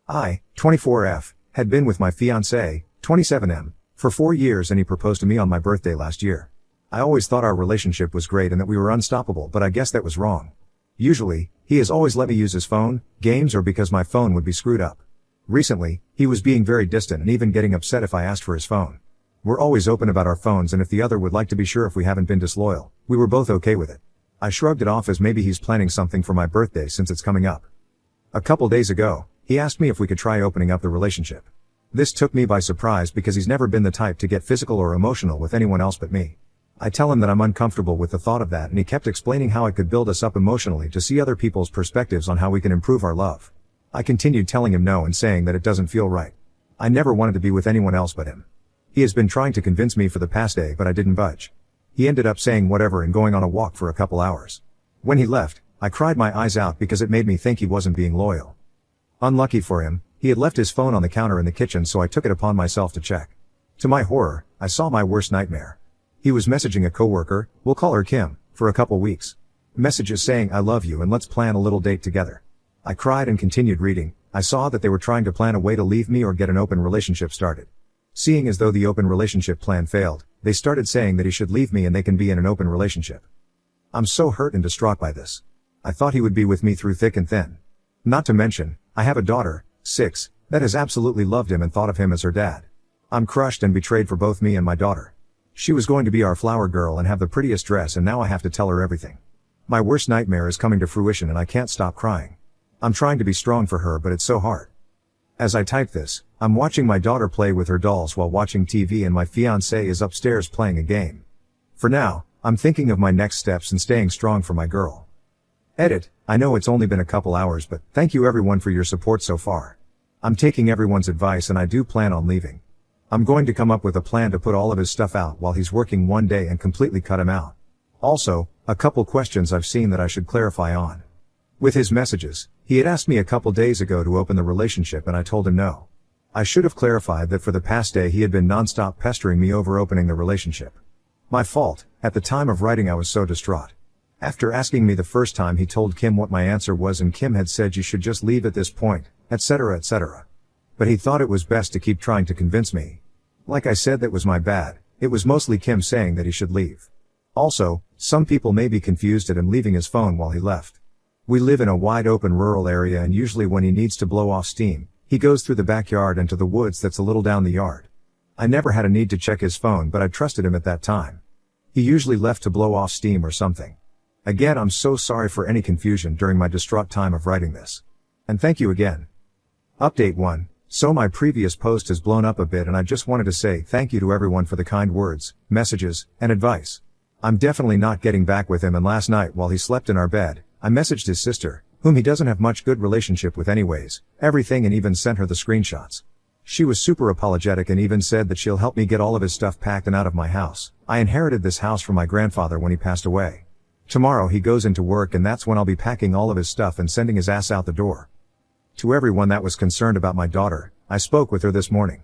I, 24F, had been with my fiancé, 27M, for 4 years and he proposed to me on my birthday last year. I always thought our relationship was great and that we were unstoppable, but I guess that was wrong. Usually, he has always let me use his phone, games, or because my phone would be screwed up. Recently, he was being very distant and even getting upset if I asked for his phone. We're always open about our phones, and if the other would like to be sure if we haven't been disloyal, we were both okay with it. I shrugged it off as maybe he's planning something for my birthday since it's coming up. A couple days ago, he asked me if we could try opening up the relationship. This took me by surprise because he's never been the type to get physical or emotional with anyone else but me. I tell him that I'm uncomfortable with the thought of that, and he kept explaining how it could build us up emotionally to see other people's perspectives on how we can improve our love. I continued telling him no and saying that it doesn't feel right. I never wanted to be with anyone else but him. He has been trying to convince me for the past day, but I didn't budge. He ended up saying whatever and going on a walk for a couple hours. When he left, I cried my eyes out because it made me think he wasn't being loyal. Unlucky for him, he had left his phone on the counter in the kitchen, so I took it upon myself to check. To my horror, I saw my worst nightmare. He was messaging a coworker, we'll call her Kim, for a couple weeks. Messages saying I love you and let's plan a little date together. I cried and continued reading. I saw that they were trying to plan a way to leave me or get an open relationship started. Seeing as though the open relationship plan failed, they started saying that he should leave me and they can be in an open relationship. I'm so hurt and distraught by this. I thought he would be with me through thick and thin. Not to mention, I have a daughter, 6, that has absolutely loved him and thought of him as her dad. I'm crushed and betrayed for both me and my daughter. She was going to be our flower girl and have the prettiest dress, and now I have to tell her everything. My worst nightmare is coming to fruition and I can't stop crying. I'm trying to be strong for her, but it's so hard. As I type this, I'm watching my daughter play with her dolls while watching TV, and my fiancé is upstairs playing a game. For now, I'm thinking of my next steps and staying strong for my girl. Edit, I know it's only been a couple hours, but thank you everyone for your support so far. I'm taking everyone's advice and I do plan on leaving. I'm going to come up with a plan to put all of his stuff out while he's working one day and completely cut him out. Also, a couple questions I've seen that I should clarify on. With his messages, he had asked me a couple days ago to open the relationship and I told him no. I should have clarified that for the past day he had been non-stop pestering me over opening the relationship. My fault. At the time of writing I was so distraught. After asking me the first time, he told Kim what my answer was, and Kim had said you should just leave at this point, etc., etc. But he thought it was best to keep trying to convince me. Like I said, that was my bad. It was mostly Kim saying that he should leave. Also, some people may be confused at him leaving his phone while he left. We live in a wide open rural area, and usually when he needs to blow off steam, he goes through the backyard and to the woods that's a little down the yard. I never had a need to check his phone, but I trusted him at that time. He usually left to blow off steam or something. Again, I'm so sorry for any confusion during my distraught time of writing this. And thank you again. Update 1. So my previous post has blown up a bit, and I just wanted to say thank you to everyone for the kind words, messages, and advice. I'm definitely not getting back with him, and last night while he slept in our bed, I messaged his sister, whom he doesn't have much good relationship with anyways, everything, and even sent her the screenshots. She was super apologetic and even said that she'll help me get all of his stuff packed and out of my house. I inherited this house from my grandfather when he passed away. Tomorrow he goes into work, and that's when I'll be packing all of his stuff and sending his ass out the door. To everyone that was concerned about my daughter, I spoke with her this morning.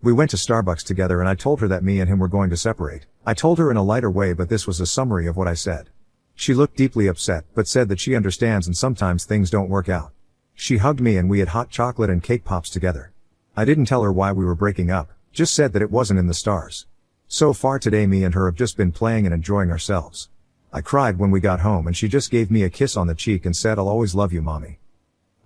We went to Starbucks together and I told her that me and him were going to separate. I told her in a lighter way, but this was a summary of what I said. She looked deeply upset, but said that she understands and sometimes things don't work out. She hugged me and we had hot chocolate and cake pops together. I didn't tell her why we were breaking up, just said that it wasn't in the stars. So far today me and her have just been playing and enjoying ourselves. I cried when we got home and she just gave me a kiss on the cheek and said, "I'll always love you, mommy."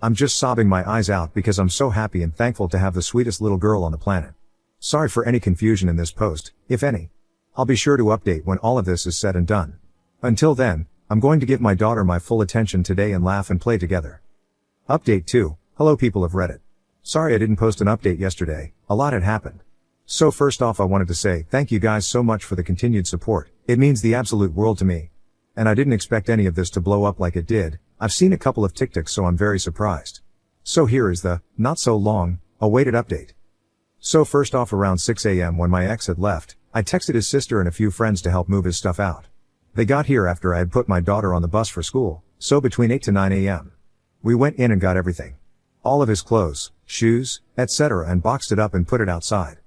I'm just sobbing my eyes out because I'm so happy and thankful to have the sweetest little girl on the planet. Sorry for any confusion in this post, if any. I'll be sure to update when all of this is said and done. Until then, I'm going to give my daughter my full attention today and laugh and play together. Update 2. Hello people of Reddit. Sorry I didn't post an update yesterday, a lot had happened. So first off, I wanted to say thank you guys so much for the continued support. It means the absolute world to me. And I didn't expect any of this to blow up like it did. I've seen a couple of TikToks, so I'm very surprised. So here is the, not so long, awaited update. So first off, around 6 a.m. when my ex had left, I texted his sister and a few friends to help move his stuff out. They got here after I had put my daughter on the bus for school, so between 8 to 9 a.m. We went in and got everything. All of his clothes, shoes, etc., and boxed it up and put it outside.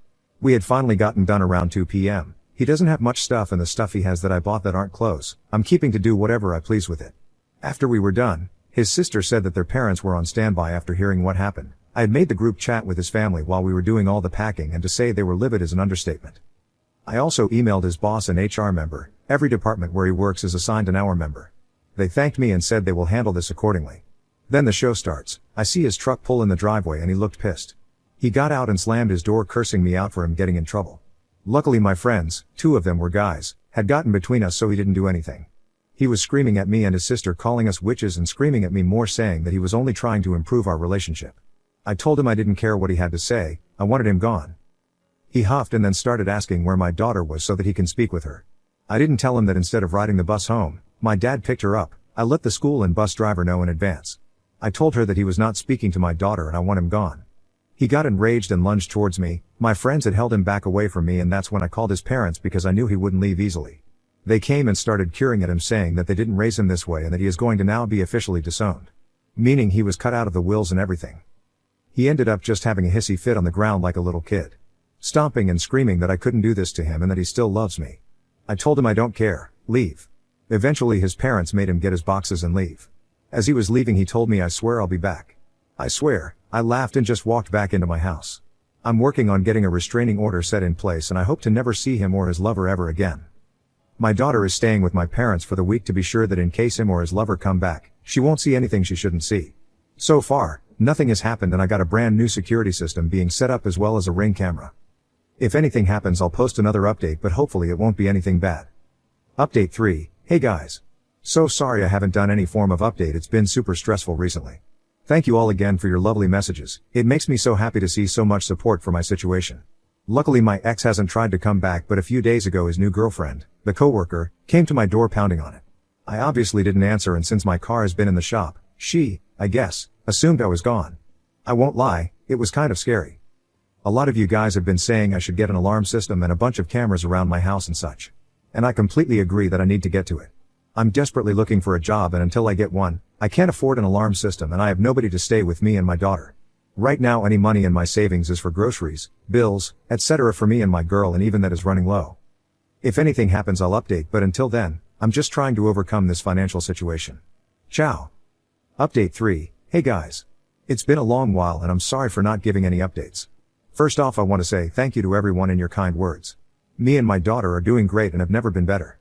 We had finally gotten done around 2 p.m. He doesn't have much stuff, and the stuff he has that I bought that aren't clothes, I'm keeping to do whatever I please with it. After we were done, his sister said that their parents were on standby after hearing what happened. I had made the group chat with his family while we were doing all the packing, and to say they were livid is an understatement. I also emailed his boss, an HR member. Every department where he works is assigned an hour member. They thanked me and said they will handle this accordingly. Then the show starts. I see his truck pull in the driveway and he looked pissed. He got out and slammed his door, cursing me out for him getting in trouble. Luckily my friends, 2 of them were guys, had gotten between us, so he didn't do anything. He was screaming at me and his sister, calling us witches and screaming at me more, saying that he was only trying to improve our relationship. I told him I didn't care what he had to say, I wanted him gone. He huffed and then started asking where my daughter was so that he can speak with her. I didn't tell him that instead of riding the bus home, my dad picked her up. I let the school and bus driver know in advance. I told her that he was not speaking to my daughter and I want him gone. He got enraged and lunged towards me. My friends had held him back away from me, and that's when I called his parents because I knew he wouldn't leave easily. They came and started curing at him, saying that they didn't raise him this way and that he is going to now be officially disowned. Meaning he was cut out of the wills and everything. He ended up just having a hissy fit on the ground like a little kid. Stomping and screaming that I couldn't do this to him and that he still loves me. I told him I don't care, leave. Eventually his parents made him get his boxes and leave. As he was leaving he told me, I swear I'll be back. I swear. I laughed and just walked back into my house. I'm working on getting a restraining order set in place and I hope to never see him or his lover ever again. My daughter is staying with my parents for the week to be sure that in case him or his lover come back, she won't see anything she shouldn't see. So far, nothing has happened and I got a brand new security system being set up as well as a Ring camera. If anything happens I'll post another update, but hopefully it won't be anything bad. Update 3, hey guys. So sorry I haven't done any form of update, it's been super stressful recently. Thank you all again for your lovely messages, it makes me so happy to see so much support for my situation. Luckily my ex hasn't tried to come back, but a few days ago his new girlfriend, the coworker, came to my door pounding on it. I obviously didn't answer, and since my car has been in the shop, she, I guess, assumed I was gone. I won't lie, it was kind of scary. A lot of you guys have been saying I should get an alarm system and a bunch of cameras around my house and such. And I completely agree that I need to get to it. I'm desperately looking for a job, and until I get one, I can't afford an alarm system and I have nobody to stay with me and my daughter. Right now any money in my savings is for groceries, bills, etc. for me and my girl, and even that is running low. If anything happens I'll update, but until then, I'm just trying to overcome this financial situation. Ciao. Update 3, hey guys. It's been a long while and I'm sorry for not giving any updates. First off I want to say thank you to everyone in your kind words. Me and my daughter are doing great and have never been better.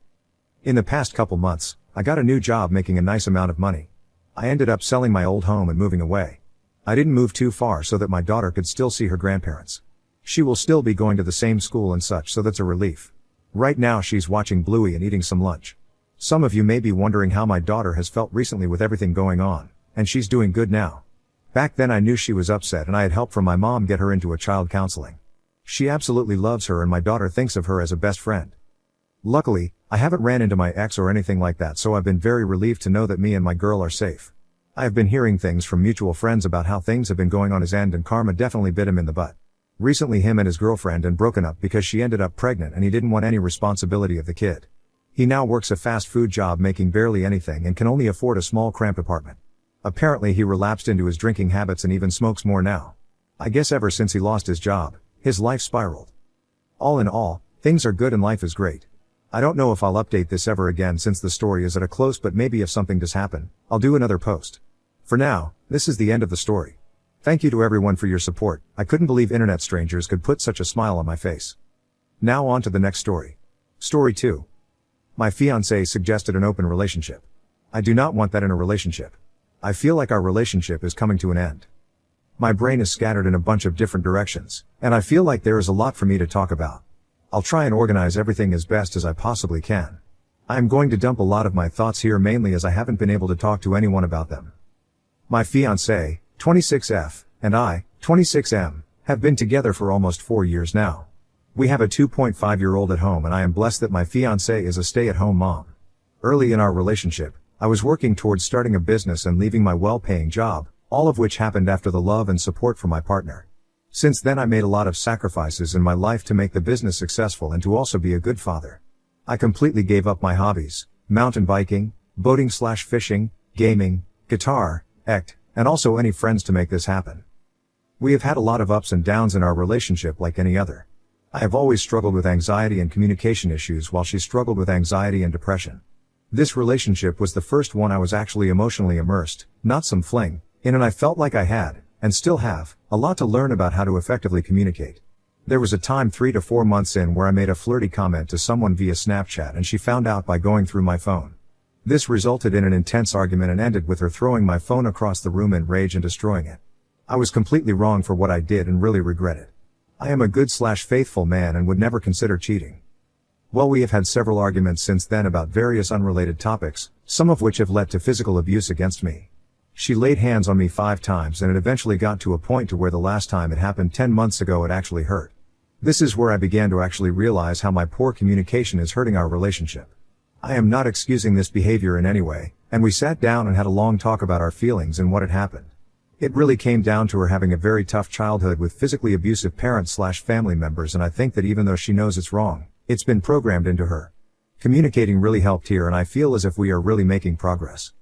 In the past couple months, I got a new job making a nice amount of money. I ended up selling my old home and moving away. I didn't move too far so that my daughter could still see her grandparents. She will still be going to the same school and such, so that's a relief. Right now she's watching Bluey and eating some lunch. Some of you may be wondering how my daughter has felt recently with everything going on, and she's doing good now. Back then I knew she was upset and I had help from my mom get her into a child counseling. She absolutely loves her and my daughter thinks of her as a best friend. Luckily, I haven't ran into my ex or anything like that, so I've been very relieved to know that me and my girl are safe. I have been hearing things from mutual friends about how things have been going on his end, and karma definitely bit him in the butt. Recently him and his girlfriend had broken up because she ended up pregnant and he didn't want any responsibility of the kid. He now works a fast food job making barely anything and can only afford a small cramped apartment. Apparently he relapsed into his drinking habits and even smokes more now. I guess ever since he lost his job, his life spiraled. All in all, things are good and life is great. I don't know if I'll update this ever again since the story is at a close, but maybe if something does happen, I'll do another post. For now, this is the end of the story. Thank you to everyone for your support. I couldn't believe internet strangers could put such a smile on my face. Now on to the next story. Story 2. My fiancé suggested an open relationship. I do not want that in a relationship. I feel like our relationship is coming to an end. My brain is scattered in a bunch of different directions, and I feel like there is a lot for me to talk about. I'll try and organize everything as best as I possibly can. I am going to dump a lot of my thoughts here, mainly as I haven't been able to talk to anyone about them. My fiancé, 26F, and I, 26M, have been together for almost 4 years now. We have a 2.5-year-old at home and I am blessed that my fiancé is a stay-at-home mom. Early in our relationship, I was working towards starting a business and leaving my well-paying job, all of which happened after the love and support from my partner. Since then I made a lot of sacrifices in my life to make the business successful and to also be a good father. I completely gave up my hobbies, mountain biking, boating/fishing, gaming, guitar, act, and also any friends to make this happen. We have had a lot of ups and downs in our relationship like any other. I have always struggled with anxiety and communication issues while she struggled with anxiety and depression. This relationship was the first one I was actually emotionally immersed, not some fling, in, and I felt like I had, and still have, a lot to learn about how to effectively communicate. There was a time 3 to 4 months in where I made a flirty comment to someone via Snapchat and she found out by going through my phone. This resulted in an intense argument and ended with her throwing my phone across the room in rage and destroying it. I was completely wrong for what I did and really regret it. I am a good/faithful man and would never consider cheating. Well, we have had several arguments since then about various unrelated topics, some of which have led to physical abuse against me. She laid hands on me 5 times and it eventually got to a point to where the last time it happened 10 months ago it actually hurt. This is where I began to actually realize how my poor communication is hurting our relationship. I am not excusing this behavior in any way, and we sat down and had a long talk about our feelings and what had happened. It really came down to her having a very tough childhood with physically abusive parents/family members, and I think that even though she knows it's wrong, it's been programmed into her. Communicating really helped here, and I feel as if we are really making progress.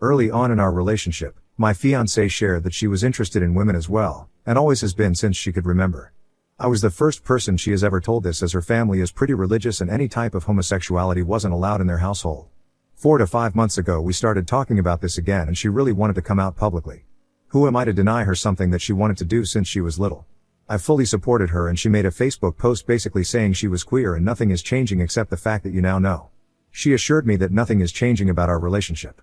Early on in our relationship, my fiancé shared that she was interested in women as well, and always has been since she could remember. I was the first person she has ever told this, as her family is pretty religious and any type of homosexuality wasn't allowed in their household. 4 to 5 months ago we started talking about this again and she really wanted to come out publicly. Who am I to deny her something that she wanted to do since she was little? I fully supported her and she made a Facebook post basically saying she was queer and nothing is changing except the fact that you now know. She assured me that nothing is changing about our relationship.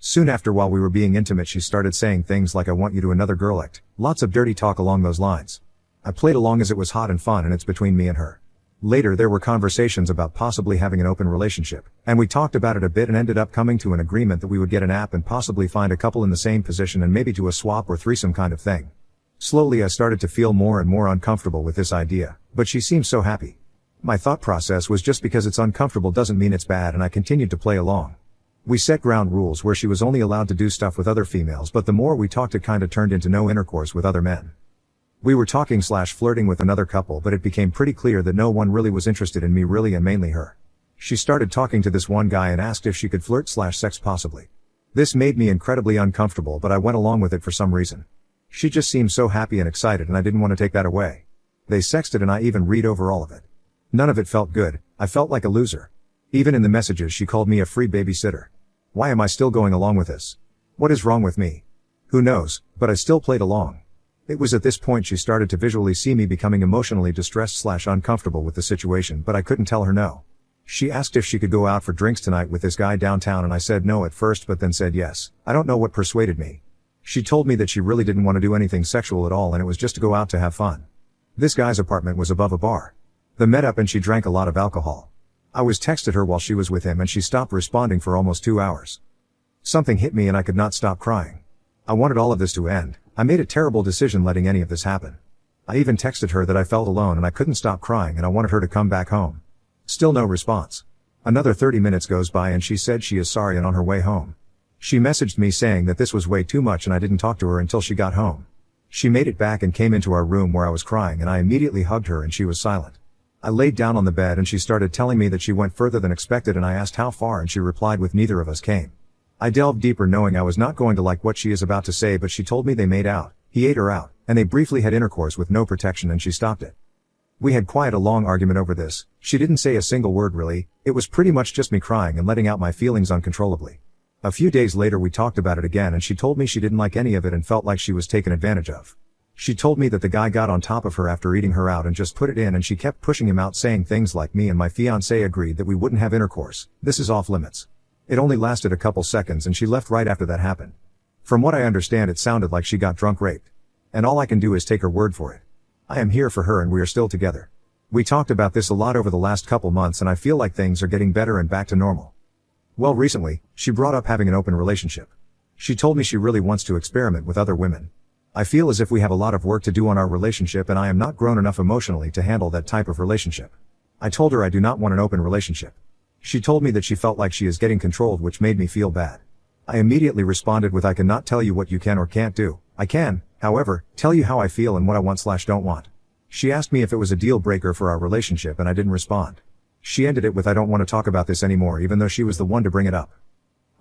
Soon after, while we were being intimate, she started saying things like "I want you to another girl act," lots of dirty talk along those lines. I played along as it was hot and fun and it's between me and her. Later there were conversations about possibly having an open relationship, and we talked about it a bit and ended up coming to an agreement that we would get an app and possibly find a couple in the same position and maybe do a swap or threesome kind of thing. Slowly I started to feel more and more uncomfortable with this idea, but she seemed so happy. My thought process was just because it's uncomfortable doesn't mean it's bad, and I continued to play along. We set ground rules where she was only allowed to do stuff with other females, but the more we talked it kinda turned into no intercourse with other men. We were talking/flirting with another couple, but it became pretty clear that no one really was interested in me really, and mainly her. She started talking to this one guy and asked if she could flirt/sex possibly. This made me incredibly uncomfortable, but I went along with it for some reason. She just seemed so happy and excited and I didn't want to take that away. They sexted and I even read over all of it. None of it felt good. I felt like a loser. Even in the messages she called me a free babysitter. Why am I still going along with this? What is wrong with me? Who knows, but I still played along. It was at this point she started to visually see me becoming emotionally distressed/uncomfortable with the situation, but I couldn't tell her no. She asked if she could go out for drinks tonight with this guy downtown and I said no at first but then said yes. I don't know what persuaded me. She told me that she really didn't want to do anything sexual at all and it was just to go out to have fun. This guy's apartment was above a bar. They met up and she drank a lot of alcohol. I was texted her while she was with him and she stopped responding for almost 2 hours. Something hit me and I could not stop crying. I wanted all of this to end. I made a terrible decision letting any of this happen. I even texted her that I felt alone and I couldn't stop crying and I wanted her to come back home. Still no response. Another 30 minutes goes by and she said she is sorry and on her way home. She messaged me saying that this was way too much and I didn't talk to her until she got home. She made it back and came into our room where I was crying and I immediately hugged her and she was silent. I laid down on the bed and she started telling me that she went further than expected and I asked how far and she replied with neither of us came. I delved deeper knowing I was not going to like what she is about to say, but she told me they made out, he ate her out, and they briefly had intercourse with no protection and she stopped it. We had quite a long argument over this. She didn't say a single word really. It was pretty much just me crying and letting out my feelings uncontrollably. A few days later we talked about it again and she told me she didn't like any of it and felt like she was taken advantage of. She told me that the guy got on top of her after eating her out and just put it in, and she kept pushing him out saying things like me and my fiancé agreed that we wouldn't have intercourse. This is off limits. It only lasted a couple seconds and she left right after that happened. From what I understand it sounded like she got drunk raped. And all I can do is take her word for it. I am here for her and we are still together. We talked about this a lot over the last couple months and I feel like things are getting better and back to normal. Well, recently, she brought up having an open relationship. She told me she really wants to experiment with other women. I feel as if we have a lot of work to do on our relationship and I am not grown enough emotionally to handle that type of relationship. I told her I do not want an open relationship. She told me that she felt like she is getting controlled, which made me feel bad. I immediately responded with, I cannot tell you what you can or can't do. I can, however, tell you how I feel and what I want/don't want. She asked me if it was a deal breaker for our relationship and I didn't respond. She ended it with, I don't want to talk about this anymore, even though she was the one to bring it up.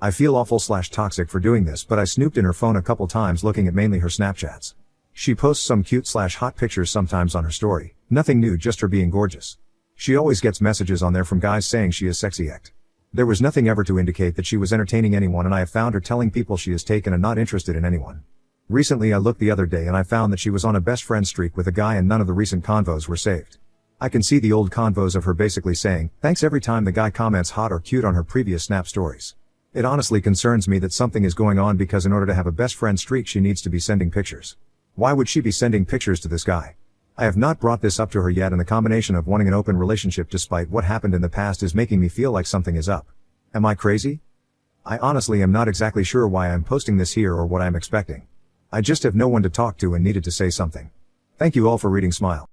I feel awful/toxic for doing this, but I snooped in her phone a couple times looking at mainly her Snapchats. She posts some cute/hot pictures sometimes on her story. Nothing new, just her being gorgeous. She always gets messages on there from guys saying she is sexy act. There was nothing ever to indicate that she was entertaining anyone and I have found her telling people she is taken and not interested in anyone. Recently I looked the other day and I found that she was on a best friend streak with a guy and none of the recent convos were saved. I can see the old convos of her basically saying, thanks every time the guy comments hot or cute on her previous Snap stories. It honestly concerns me that something is going on because in order to have a best friend streak she needs to be sending pictures. Why would she be sending pictures to this guy? I have not brought this up to her yet and the combination of wanting an open relationship despite what happened in the past is making me feel like something is up. Am I crazy? I honestly am not exactly sure why I'm posting this here or what I'm expecting. I just have no one to talk to and needed to say something. Thank you all for reading. Smile.